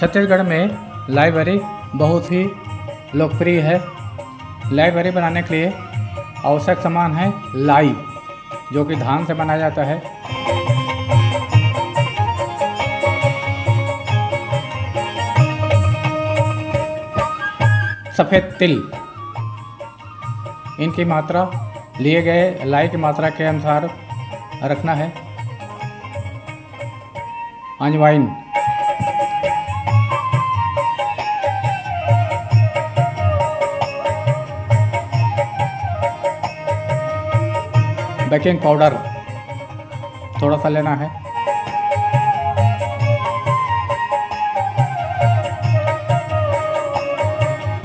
छत्तीसगढ़ में लाइब्रेरी बहुत ही लोकप्रिय है। लाइब्रेरी बनाने के लिए आवश्यक सामान है लाई, जो कि धान से बनाया जाता है। सफ़ेद तिल, इनकी मात्रा लिए गए लाई की मात्रा के अनुसार रखना है। अजवाइन, बेकिंग पाउडर थोड़ा सा लेना है।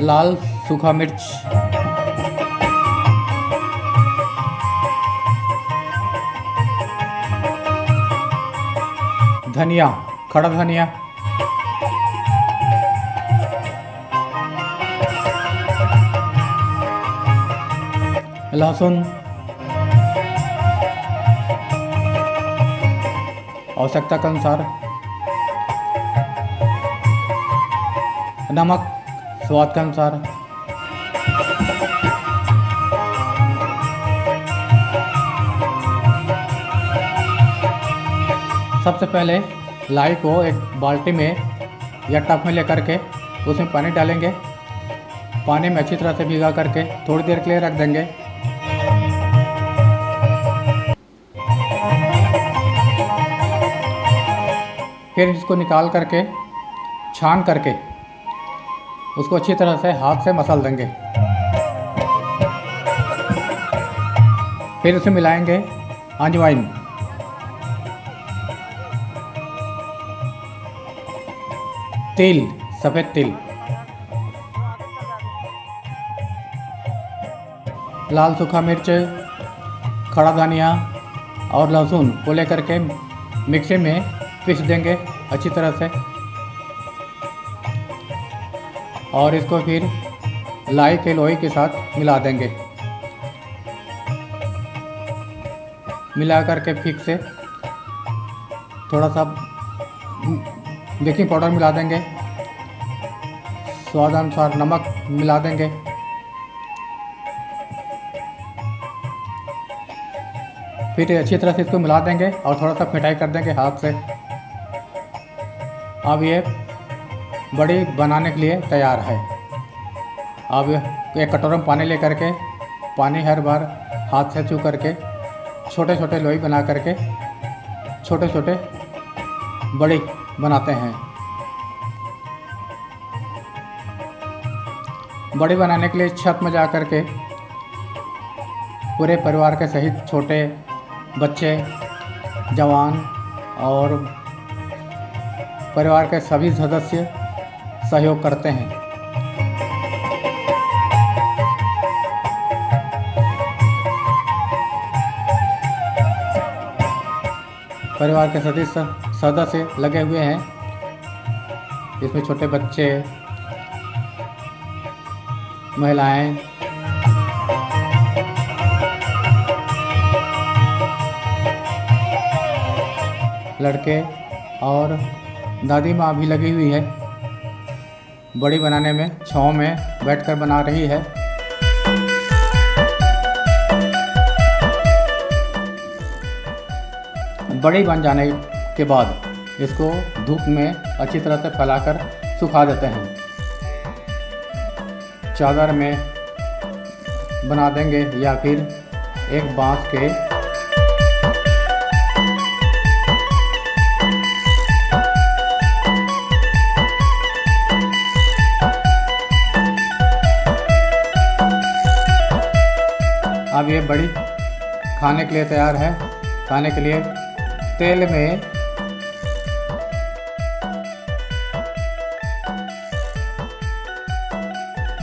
लाल सूखा मिर्च, धनिया, खड़ा धनिया, लहसुन, आवश्यकता के अनुसार, नमक स्वाद के अनुसार, सबसे पहले लाई को एक बाल्टी में या टब में लेकर के उसमें पानी डालेंगे। पानी में अच्छी तरह से भिगा करके थोड़ी देर के लिए रख देंगे। फिर इसको निकाल करके छान करके उसको अच्छी तरह से हाथ से मसल देंगे। फिर उसे मिलाएंगे अजवाइन, तिल, सफ़ेद तिल, लाल सूखा मिर्च, खड़ा धनिया और लहसुन को लेकर के मिक्सी में पीस देंगे अच्छी तरह से। और इसको फिर लाई के लोई के साथ मिला देंगे। मिला करके फिर से थोड़ा सा बेकिंग पाउडर मिला देंगे, स्वाद अनुसार नमक मिला देंगे। फिर अच्छी तरह से इसको मिला देंगे और थोड़ा सा फेंटाई कर देंगे हाथ से। अब ये बड़ी बनाने के लिए तैयार है। अब एक कटोरे में पानी लेकर के पानी हर बार हाथ से छू करके छोटे छोटे लोई बना करके छोटे छोटे बड़ी बनाते हैं। बड़ी बनाने के लिए छत में जा कर के पूरे परिवार के सहित छोटे बच्चे, जवान और परिवार के सभी सदस्य सहयोग करते हैं। परिवार के सभी सदस्य लगे हुए हैं। इसमें छोटे बच्चे, महिलाएं, लड़के और दादी माँ भी लगी हुई है। बड़ी बनाने में छाँव में बैठकर बना रही है। बड़ी बन जाने के बाद इसको धूप में अच्छी तरह से फैलाकर सुखा देते हैं। चादर में बना देंगे या फिर एक बांस के अब ये बड़ी खाने के लिए तैयार है। खाने के लिए तेल में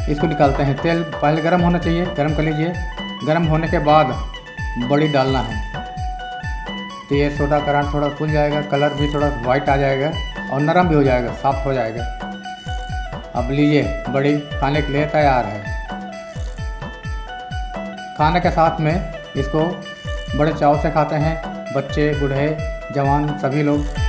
इसको निकालते हैं। तेल पहले गर्म होना चाहिए, गर्म कर लीजिए। गर्म होने के बाद बड़ी डालना है तो ये सोडा करान थोड़ा फूल जाएगा, कलर भी थोड़ा वाइट आ जाएगा और नरम भी हो जाएगा, सॉफ्ट हो जाएगा। अब लीजिए, बड़ी खाने के लिए तैयार है। खाने के साथ में इसको बड़े चाव से खाते हैं, बच्चे, बूढ़े, जवान सभी लोग।